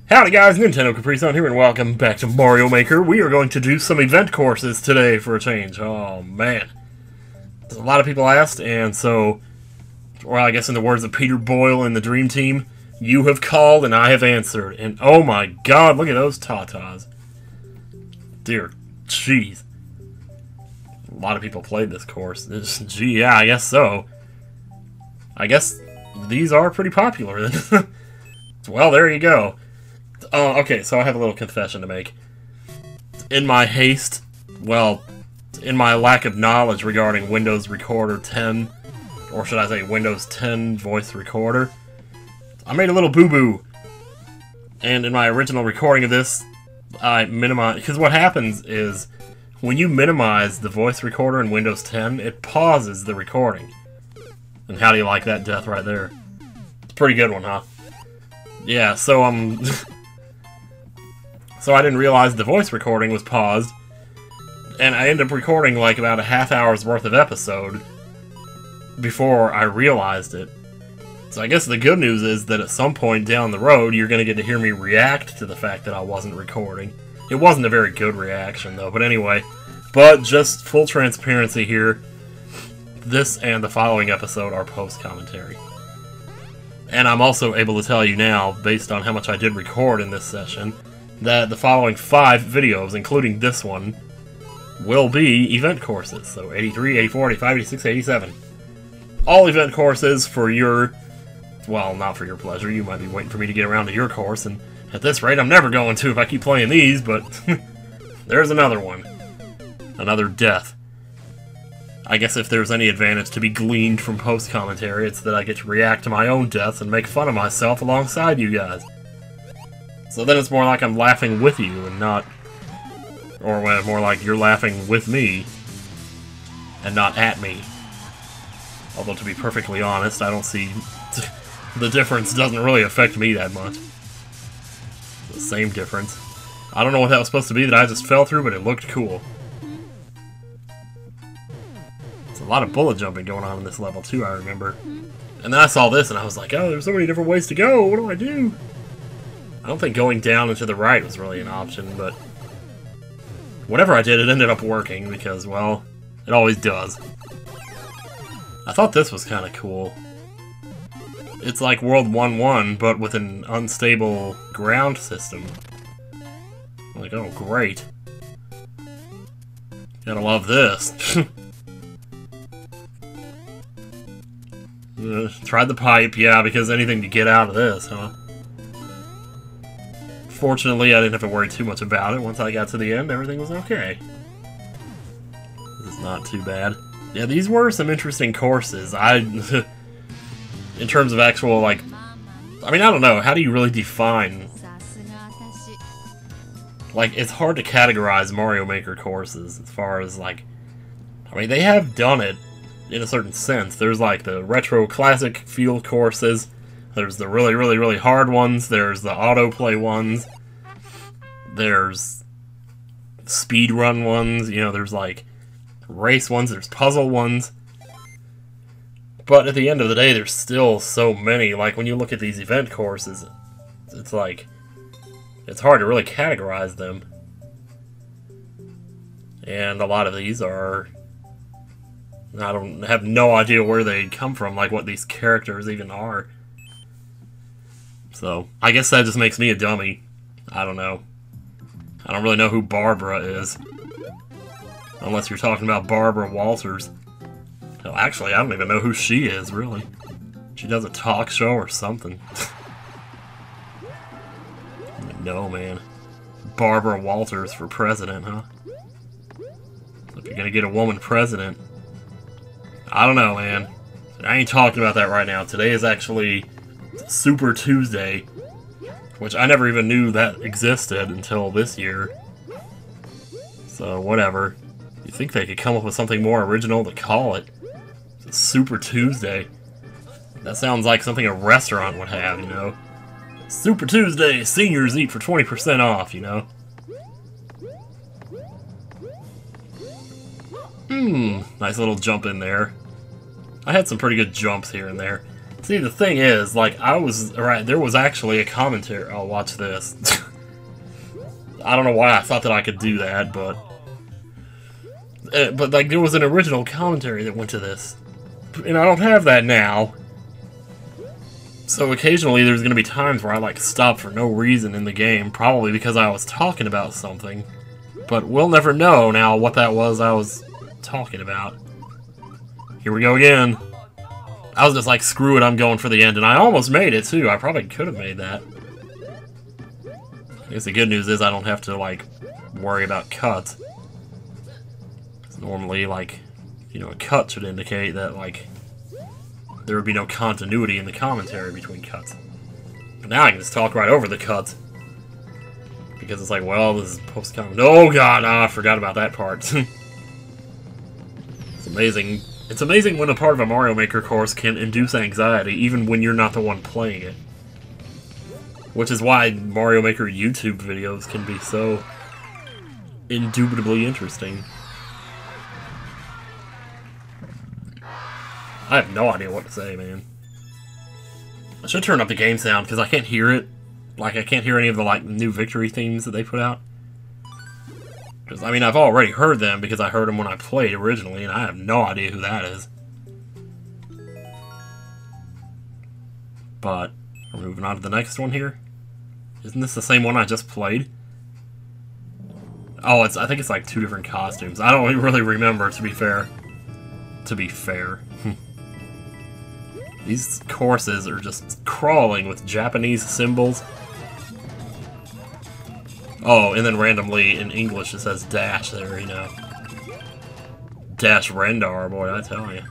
Howdy guys, Nintendo Capri Sun here, and welcome back to Mario Maker. We are going to do some event courses today for a change. Oh man. A lot of people asked, and so, or I guess in the words of Peter Boyle in the Dream Team, you have called and I have answered. And oh my god, look at those tatas. Dear jeez. A lot of people played this course. Gee, yeah, I guess so. I guess these are pretty popular then. Well, there you go. Okay, so I have a little confession to make. In my haste, well, in my lack of knowledge regarding Windows Recorder 10, or should I say Windows 10 voice recorder, I made a little boo-boo. And in my original recording of this, I minimized, because what happens is, when you minimize the voice recorder in Windows 10, it pauses the recording. And how do you like that death right there? It's a pretty good one, huh? Yeah, so, so I didn't realize the voice recording was paused, and I ended up recording like about a half hour's worth of episode before I realized it. So I guess the good news is that at some point down the road, you're going to get to hear me react to the fact that I wasn't recording. It wasn't a very good reaction, though, but anyway. But just full transparency here, this and the following episode are post-commentary. And I'm also able to tell you now, based on how much I did record in this session, that the following 5 videos, including this one, will be event courses. So 83, 84, 85, 86, 87. All event courses for your, well, not for your pleasure. You might be waiting for me to get around to your course, and at this rate I'm never going to if I keep playing these, but there's another one. Another death. I guess if there's any advantage to be gleaned from post-commentary, it's that I get to react to my own deaths and make fun of myself alongside you guys. So then it's more like I'm laughing with you and not... Or more like you're laughing with me and not at me. Although to be perfectly honest, I don't see... the difference doesn't really affect me that much. The same difference. I don't know what that was supposed to be that I just fell through, but it looked cool. There's a lot of bullet jumping going on in this level too, I remember. And then I saw this and I was like, oh, there's so many different ways to go, what do I do? I don't think going down and to the right was really an option, but whatever I did, it ended up working because, well, it always does. I thought this was kind of cool. It's like World 1-1, but with an unstable ground system. I'm like, oh, great. Gotta love this. Tried the pipe, yeah, because anything to get out of this, huh? Fortunately, I didn't have to worry too much about it. Once I got to the end, everything was okay. This is not too bad. Yeah, these were some interesting courses. In terms of actual, like... I mean, I don't know. How do you really define... Like, it's hard to categorize Mario Maker courses as far as, like... I mean, they have done it in a certain sense. There's, like, the retro classic field courses. There's the really, really, really hard ones. There's the autoplay ones. There's speedrun ones. You know, there's like race ones. There's puzzle ones. But at the end of the day, there's still so many. Like, when you look at these event courses, it's like, it's hard to really categorize them. And a lot of these are, I don't have no idea where they come from, like what these characters even are. So, I guess that just makes me a dummy. I don't know. I don't really know who Barbara is. Unless you're talking about Barbara Walters. Hell, actually, I don't even know who she is, really. She does a talk show or something. No, man. Barbara Walters for president, huh? If you're gonna get a woman president. I don't know, man. I ain't talking about that right now. Today is actually Super Tuesday, which I never even knew that existed until this year. So, whatever. You think they could come up with something more original to call it? Super Tuesday. That sounds like something a restaurant would have, you know? Super Tuesday, seniors eat for 20% off, you know? Nice little jump in there. I had some pretty good jumps here and there. See, the thing is, like, there was actually a commentary. Oh, watch this. I don't know why I thought that I could do that, but like, there was an original commentary that went to this. And I don't have that now. So occasionally there's going to be times where I, like, stop for no reason in the game, probably because I was talking about something. But we'll never know now what that was I was talking about. Here we go again. I was just like, screw it, I'm going for the end, and I almost made it, too. I probably could have made that. I guess the good news is I don't have to, like, worry about cuts. Normally, like, you know, a cut should indicate that, like, there would be no continuity in the commentary between cuts. But now I can just talk right over the cuts. Because it's like, well, this is post-comment. Oh god, I forgot about that part. It's amazing. It's amazing when a part of a Mario Maker course can induce anxiety, even when you're not the one playing it. Which is why Mario Maker YouTube videos can be so indubitably interesting. I have no idea what to say, man. I should turn up the game sound, because I can't hear it. Like, I can't hear any of the, like, new victory themes that they put out. Because, I mean, I've already heard them, because I heard them when I played originally, and I have no idea who that is. But, we're moving on to the next one here. Isn't this the same one I just played? Oh, I think it's, like, 2 different costumes. I don't really remember, to be fair. To be fair. These courses are just crawling with Japanese symbols. Oh, and then randomly in English it says dash there, you know. Dash Rendar, boy, I tell you.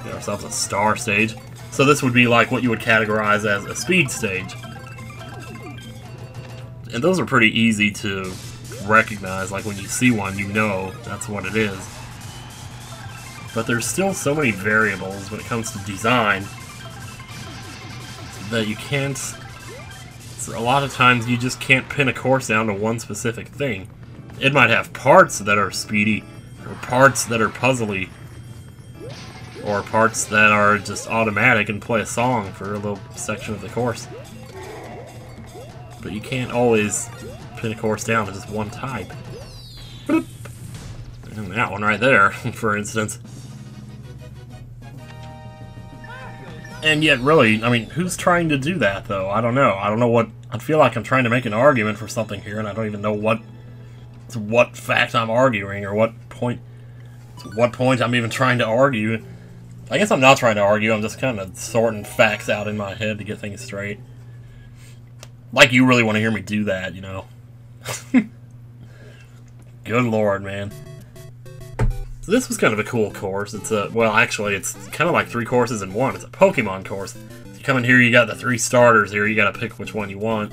Get ourselves a star stage. So this would be like what you would categorize as a speed stage. And those are pretty easy to recognize. Like when you see one, you know that's what it is. But there's still so many variables when it comes to design that you can't... A lot of times you just can't pin a course down to one specific thing. It might have parts that are speedy, or parts that are puzzly, or parts that are just automatic and play a song for a little section of the course. But you can't always pin a course down to just one type. Boop. And that one right there, for instance. And yet, really, I mean, who's trying to do that, though? I don't know. I don't know what... I feel like I'm trying to make an argument for something here, and I don't even know what fact I'm arguing, or what point I'm even trying to argue. I guess I'm not trying to argue, I'm just kind of sorting facts out in my head to get things straight. Like you really want to hear me do that, you know? Good lord, man. So this was kind of a cool course. It's a, well, actually, it's kind of like 3 courses in one. It's a Pokemon course. So you come in here, you got the 3 starters here. You got to pick which one you want.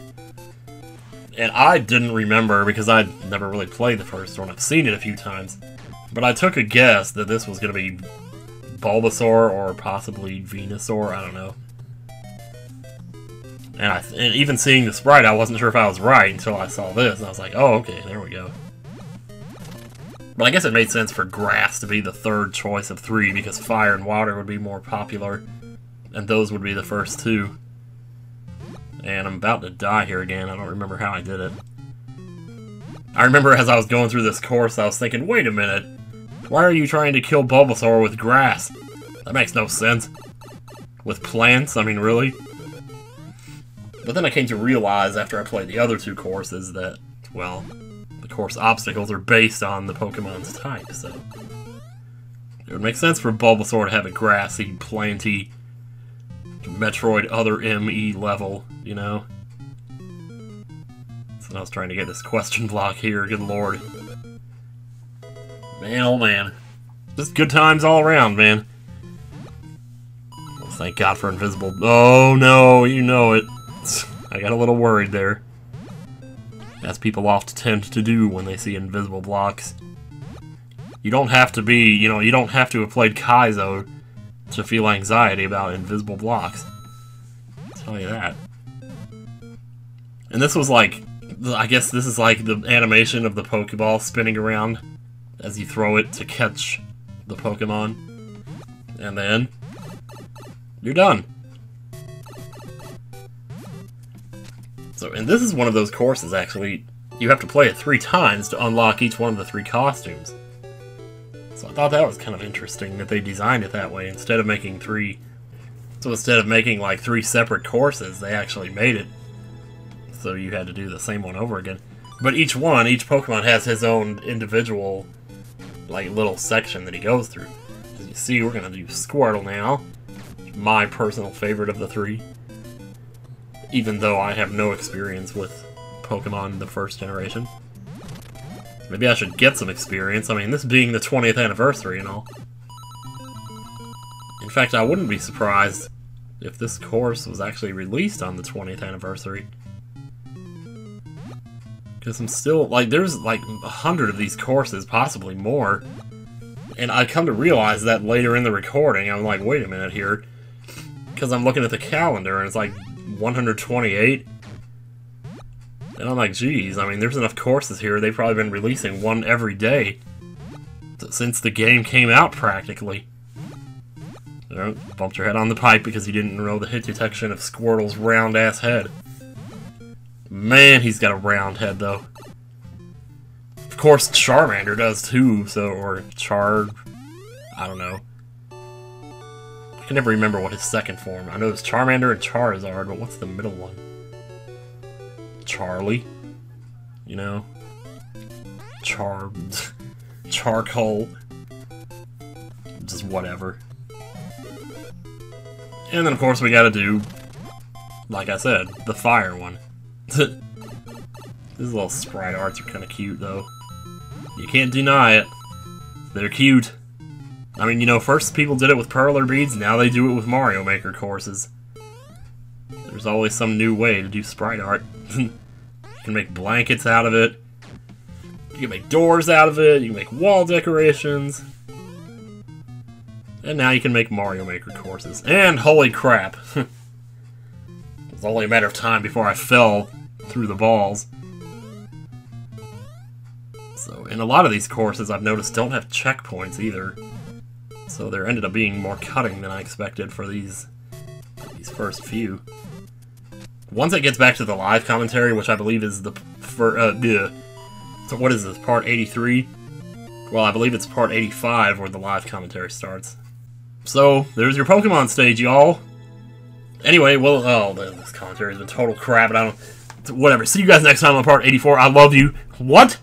And I didn't remember because I'd never really played the first one. I've seen it a few times. But I took a guess that this was going to be Bulbasaur or possibly Venusaur. I don't know. And even seeing the sprite, I wasn't sure if I was right until I saw this. And I was like, oh, okay, there we go. But I guess it made sense for grass to be the 3rd choice of 3 because fire and water would be more popular. And those would be the first 2. And I'm about to die here again. I don't remember how I did it. I remember as I was going through this course, I was thinking, wait a minute. Why are you trying to kill Bulbasaur with grass? That makes no sense. With plants? I mean, really? But then I came to realize after I played the other 2 courses that, well... the course obstacles are based on the Pokemon's type, so... it would make sense for Bulbasaur to have a grassy, planty, Metroid Other ME level, you know? So I was trying to get this question block here, good lord. Man, oh man. Just good times all around, man. Well, thank God for invisible... oh no, you know it. I got a little worried there. As people often tend to do when they see invisible blocks. You don't have to be, you know, you don't have to have played Kaizo to feel anxiety about invisible blocks. I'll tell you that. And this was like, I guess this is like the animation of the Pokeball spinning around as you throw it to catch the Pokemon. And then you're done. So, and this is one of those courses, actually, you have to play it 3 times to unlock each one of the 3 costumes. So I thought that was kind of interesting that they designed it that way, instead of making 3... So instead of making, like, 3 separate courses, they actually made it so you had to do the same one over again. But each Pokemon has his own individual, like, little section that he goes through. As you see, we're gonna do Squirtle now. My personal favorite of the 3. Even though I have no experience with Pokemon the first generation. Maybe I should get some experience. I mean, this being the 20th anniversary and all. In fact, I wouldn't be surprised if this course was actually released on the 20th anniversary. Because I'm still, like, there's like 100 of these courses, possibly more. And I come to realize that later in the recording. I'm like, wait a minute here. Because I'm looking at the calendar and it's like 128. And I'm like, geez, I mean, there's enough courses here. They've probably been releasing one every day since the game came out, practically. Bumped your head on the pipe because you didn't know the hit detection of Squirtle's round-ass head. Man, he's got a round head, though. Of course, Charmander does, too, so, or I don't know. I can never remember what his second form. I know it's Charmander and Charizard, but what's the middle one? Charlie? You know? Charcoal. Just whatever. And then, of course, we gotta do, like I said, the fire one. These little sprite arts are kind of cute, though. You can't deny it. They're cute. I mean, you know, first people did it with Perler beads, now they do it with Mario Maker courses. There's always some new way to do sprite art. You can make blankets out of it. You can make doors out of it. You can make wall decorations. And now you can make Mario Maker courses. And holy crap! It was only a matter of time before I fell through the balls. So, and a lot of these courses I've noticed don't have checkpoints either. So there ended up being more cutting than I expected for these first few. Once it gets back to the live commentary, which I believe is the so what is this, part 83? Well, I believe it's part 85 where the live commentary starts. So, there's your Pokemon stage, y'all. Anyway, well, oh, this commentary has been total crap, and I don't... Whatever, see you guys next time on part 84. I love you. What?